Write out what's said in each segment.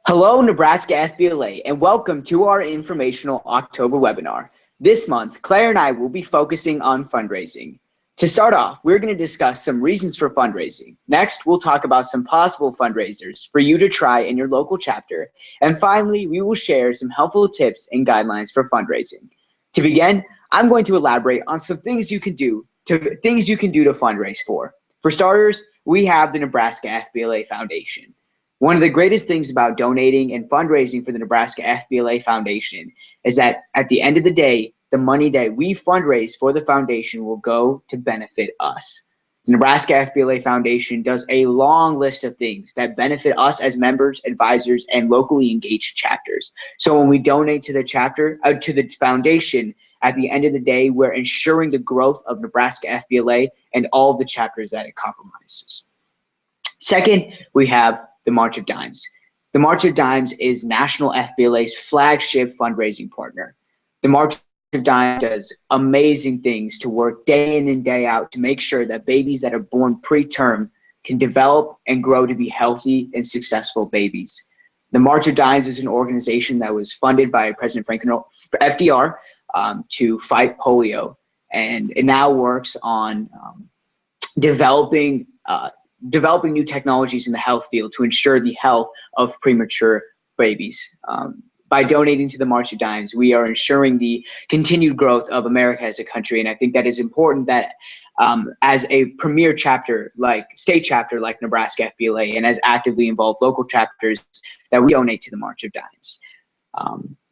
Hello, Nebraska FBLA, and welcome to our informational October webinar. This month, Claire and I will be focusing on fundraising. To start off, we're going to discuss some reasons for fundraising. Next, we'll talk about some possible fundraisers for you to try in your local chapter. And finally, we will share some helpful tips and guidelines for fundraising. To begin, I'm going to elaborate on some things you can do to fundraise for. For starters, we have the Nebraska FBLA Foundation. One of the greatest things about donating and fundraising for the Nebraska FBLA Foundation is that at the end of the day, the money that we fundraise for the foundation will go to benefit us. The Nebraska FBLA Foundation does a long list of things that benefit us as members, advisors, and locally engaged chapters. So when we donate to the chapter, to the foundation, at the end of the day, we're ensuring the growth of Nebraska FBLA and all of the chapters that it compromises. Second, we have the March of Dimes. The March of Dimes is National FBLA's flagship fundraising partner. The March of Dimes does amazing things to work day in and day out to make sure that babies that are born preterm can develop and grow to be healthy and successful babies. The March of Dimes is an organization that was funded by President FDR to fight polio, and it now works on developing new technologies in the health field to ensure the health of premature babies. By donating to the March of Dimes, we are ensuring the continued growth of America as a country, and I think that is important that as a premier chapter, like state chapter like Nebraska FBLA, and as actively involved local chapters, that we donate to the March of Dimes.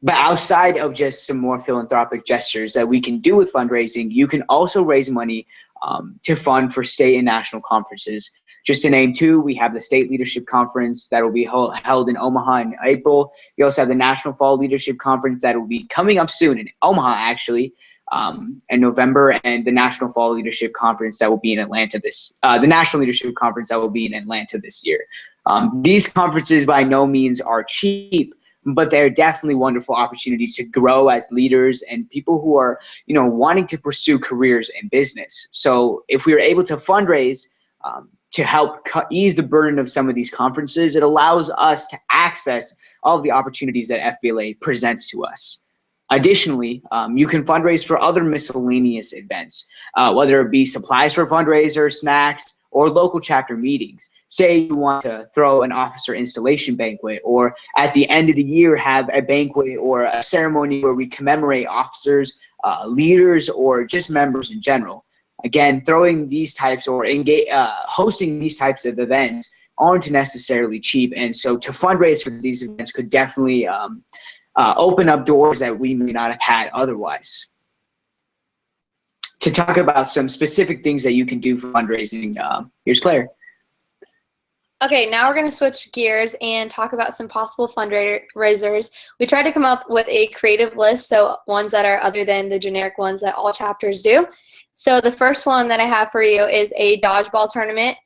But outside of just some more philanthropic gestures that we can do with fundraising, you can also raise money to fund for state and national conferences. Just to name two, we have the State Leadership Conference that will be held in Omaha in April. We also have the National Fall Leadership Conference that will be coming up soon in Omaha, actually, in November, and the National Fall Leadership Conference that will be in Atlanta the National Leadership Conference that will be in Atlanta this year. These conferences by no means are cheap, but they're definitely wonderful opportunities to grow as leaders and people who are, wanting to pursue careers in business. So if we are able to fundraise to help ease the burden of some of these conferences, it allows us to access all of the opportunities that FBLA presents to us. Additionally, you can fundraise for other miscellaneous events, whether it be supplies for fundraisers, snacks, or local chapter meetings. Say you want to throw an officer installation banquet, or at the end of the year have a banquet or a ceremony where we commemorate officers, leaders, or just members in general. Again, throwing these types or hosting these types of events aren't necessarily cheap, and so to fundraise for these events could definitely open up doors that we may not have had otherwise. To talk about some specific things that you can do for fundraising, here's Claire. Okay, now we're going to switch gears and talk about some possible fundraisers. We tried to come up with a creative list, so ones that are other than the generic ones that all chapters do. So the first one that I have for you is a dodgeball tournament.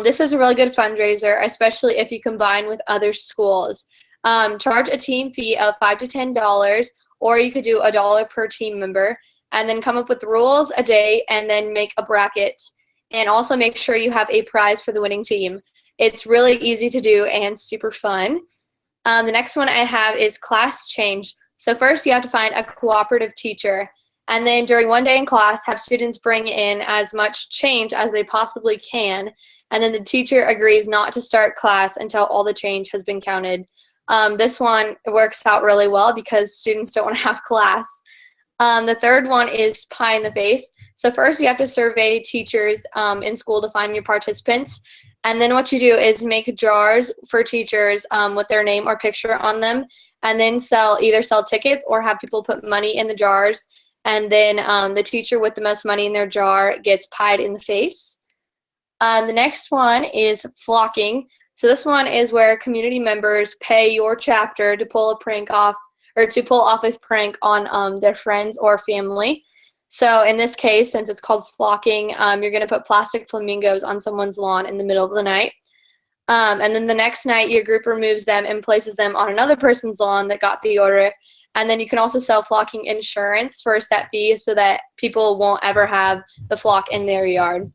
This is a really good fundraiser, especially if you combine with other schools. Charge a team fee of $5 to $10, or you could do $1 per team member, and then come up with rules a day and then make a bracket. And also make sure you have a prize for the winning team. It's really easy to do and super fun. The next one I have is class change. So first you have to find a cooperative teacher. And then during one day in class, have students bring in as much change as they possibly can. And then the teacher agrees not to start class until all the change has been counted. This one works out really well because students don't want to have class. The third one is pie in the face. So first you have to survey teachers in school to find your participants. And then what you do is make jars for teachers with their name or picture on them, and then either sell tickets or have people put money in the jars. And then the teacher with the most money in their jar gets pied in the face. The next one is flocking. So this one is where community members pay your chapter to pull a prank off, or to pull off a prank on their friends or family. So in this case, since it's called flocking, you're going to put plastic flamingos on someone's lawn in the middle of the night. And then the next night, your group removes them and places them on another person's lawn that got the order. And then you can also sell flocking insurance for a set fee so that people won't ever have the flock in their yard.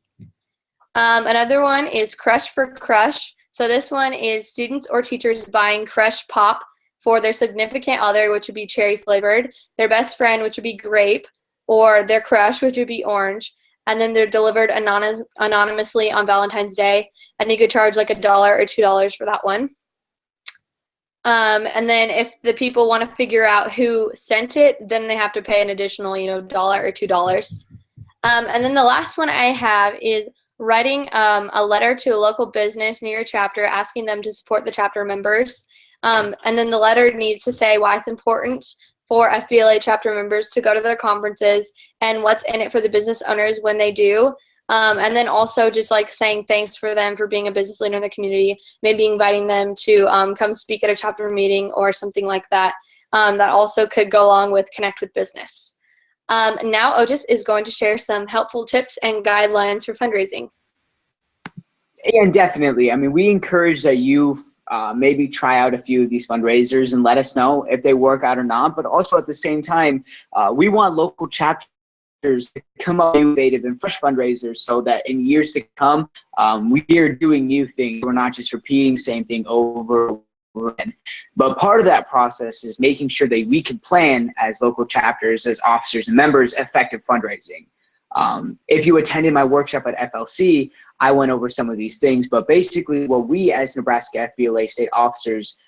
Another one is crush for crush. So this one is students or teachers buying Crush Pop for their significant other, which would be cherry flavored, their best friend, which would be grape, or their crush, which would be orange. And then they're delivered anonymously on Valentine's Day, and you could charge like $1 or $2 for that one. And then if the people want to figure out who sent it, then they have to pay an additional, $1 or $2. And then the last one I have is writing a letter to a local business near your chapter, asking them to support the chapter members. And then the letter needs to say why it's important for FBLA chapter members to go to their conferences and what's in it for the business owners when they do. And then also just like saying thanks for them for being a business leader in the community, maybe inviting them to come speak at a chapter meeting or something like that. That also could go along with Connect with Business. Now Ojus is going to share some helpful tips and guidelines for fundraising. And definitely, I mean, we encourage that you maybe try out a few of these fundraisers and let us know if they work out or not. But also at the same time, we want local chapters to come up with innovative and fresh fundraisers so that in years to come, we are doing new things. We're not just repeating the same thing over and over again. But part of that process is making sure that we can plan as local chapters, as officers and members, effective fundraising. If you attended my workshop at FLC, I went over some of these things, but basically what we as Nebraska FBLA state officers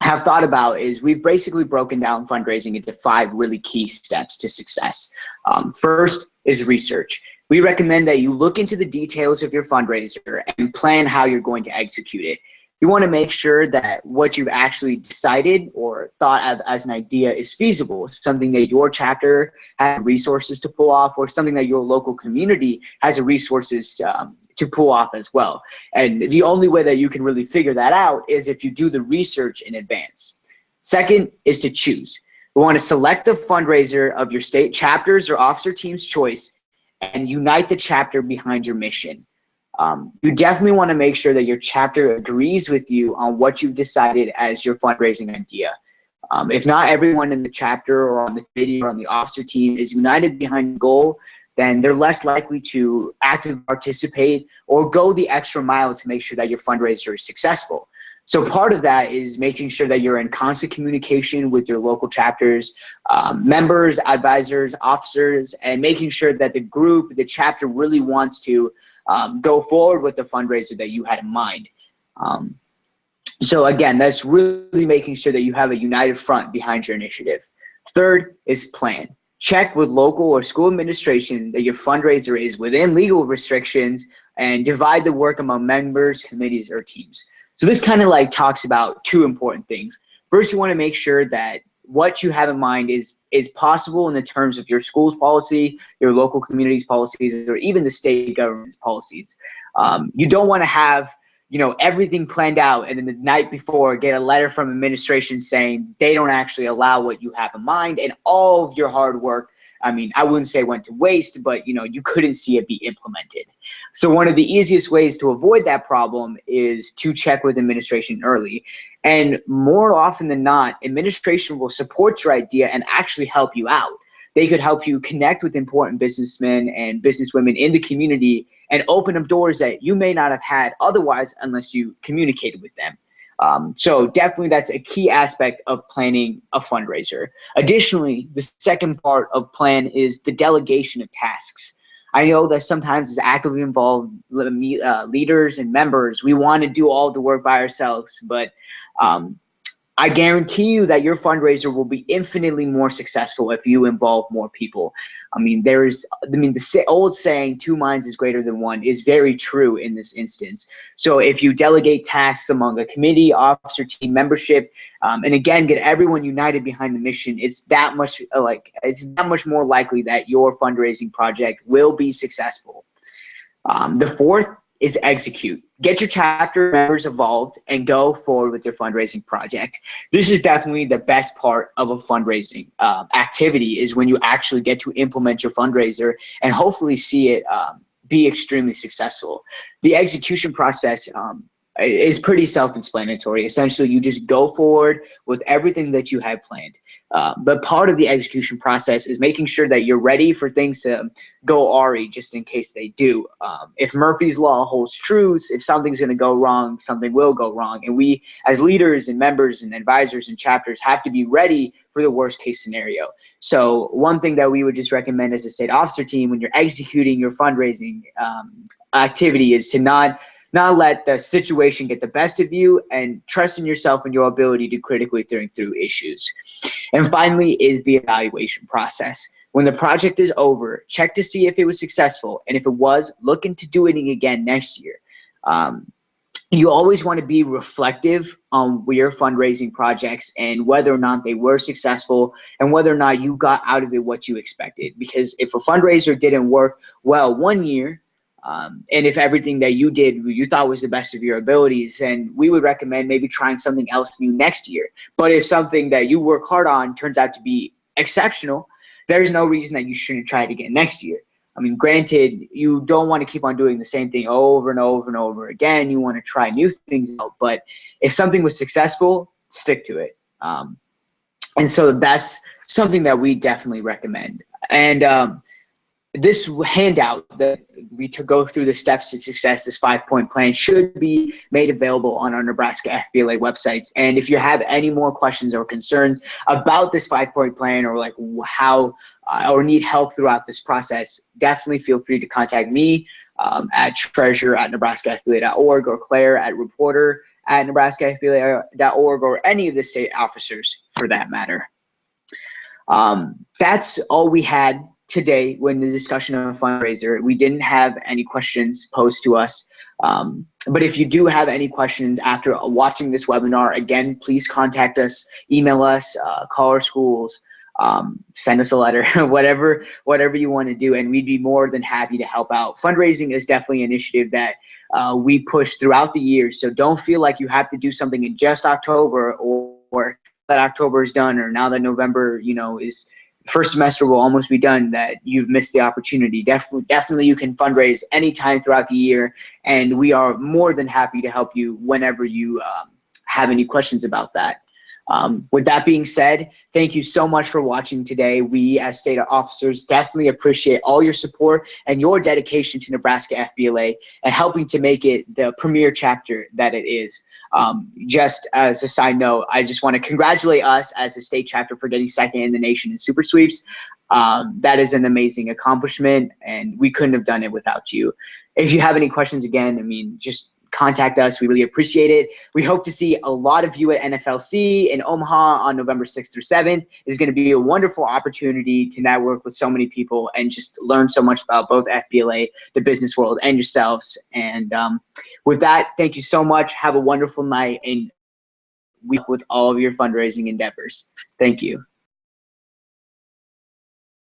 have thought about is we've basically broken down fundraising into 5 really key steps to success. First is research. We recommend that you look into the details of your fundraiser and plan how you're going to execute it. You want to make sure that what you've actually decided or thought of as an idea is feasible, something that your chapter has resources to pull off, or something that your local community has the resources to pull off as well. And the only way that you can really figure that out is if you do the research in advance. Second is to choose. We want to select the fundraiser of your state chapters or officer team's choice and unite the chapter behind your mission. You definitely want to make sure that your chapter agrees with you on what you've decided as your fundraising idea. If not everyone in the chapter or on the committee or on the officer team is united behind the goal, then they're less likely to actively participate or go the extra mile to make sure that your fundraiser is successful. So part of that is making sure that you're in constant communication with your local chapters, members, advisors, officers, and making sure that the group, the chapter really wants to go forward with the fundraiser that you had in mind. So again, that's really making sure that you have a united front behind your initiative. Third is plan. Check with local or school administration that your fundraiser is within legal restrictions and divide the work among members, committees, or teams. So this kind of like talks about 2 important things. First, you want to make sure that what you have in mind is possible in the terms of your school's policy, your local community's policies, or even the state government's policies. You don't want to have everything planned out and then the night before get a letter from administration saying they don't actually allow what you have in mind, and all of your hard work, I mean, I wouldn't say went to waste, but you couldn't see it be implemented. So one of the easiest ways to avoid that problem is to check with administration early. And more often than not, administration will support your idea and actually help you out. They could help you connect with important businessmen and businesswomen in the community and open up doors that you may not have had otherwise unless you communicated with them. So definitely that's a key aspect of planning a fundraiser. Additionally, the second part of plan is the delegation of tasks. I know that sometimes as actively involved leaders and members, we want to do all the work by ourselves, but I guarantee you that your fundraiser will be infinitely more successful if you involve more people. The old saying, 2 minds is greater than one, is very true in this instance. So if you delegate tasks among a committee, officer, team membership, and again, get everyone united behind the mission, it's that much more likely that your fundraising project will be successful. The fourth is execute. Get your chapter members involved and go forward with your fundraising project. This is definitely the best part of a fundraising activity, is when you actually get to implement your fundraiser and hopefully see it be extremely successful. The execution process, is pretty self-explanatory. Essentially, you just go forward with everything that you have planned. But part of the execution process is making sure that you're ready for things to go awry just in case they do. If Murphy's Law holds true, if something's going to go wrong, something will go wrong. And we, as leaders and members and advisors and chapters, have to be ready for the worst case scenario. So one thing that we would just recommend as a state officer team when you're executing your fundraising activity is to not let the situation get the best of you, and trust in yourself and your ability to critically think through issues. And finally is the evaluation process. When the project is over, check to see if it was successful, and if it was, look into doing it again next year. You always want to be reflective on your fundraising projects and whether or not they were successful and whether or not you got out of it what you expected. Because if a fundraiser didn't work well one year, and if everything that you did you thought was the best of your abilities, then we would recommend maybe trying something else new next year. But if something that you work hard on turns out to be exceptional, there's no reason that you shouldn't try it again next year. I mean, granted, you don't want to keep on doing the same thing over and over and over again. You want to try new things out. But if something was successful, stick to it. And so that's something that we definitely recommend. And this handout that we to go through the steps to success, this 5-point plan, should be made available on our Nebraska FBLA websites. And if you have any more questions or concerns about this 5-point plan, or like how or need help throughout this process, definitely feel free to contact me at treasurer@nebraskafbla.org, or Claire at reporter@nebraskafbla.org, or any of the state officers for that matter. That's all we had today when the discussion on fundraiser. We didn't have any questions posed to us. But if you do have any questions after watching this webinar, again, please contact us, email us, call our schools, send us a letter, whatever you want to do, and we'd be more than happy to help out. Fundraising is definitely an initiative that we push throughout the year, so don't feel like you have to do something in just October, or that October is done, or now that November, is first semester will almost be done, that you've missed the opportunity. Definitely you can fundraise anytime throughout the year, and we are more than happy to help you whenever you have any questions about that. With that being said, thank you so much for watching today. We as state officers definitely appreciate all your support and your dedication to Nebraska FBLA and helping to make it the premier chapter that it is. Just as a side note, I just want to congratulate us as a state chapter for getting second in the nation in Super Sweeps. That is an amazing accomplishment, and we couldn't have done it without you. If you have any questions, again, just contact us. We really appreciate it. We hope to see a lot of you at NFLC in Omaha on November 6th through 7th. It's going to be a wonderful opportunity to network with so many people and just learn so much about both FBLA, the business world, and yourselves. And with that, thank you so much. Have a wonderful night, and we with all of your fundraising endeavors. Thank you.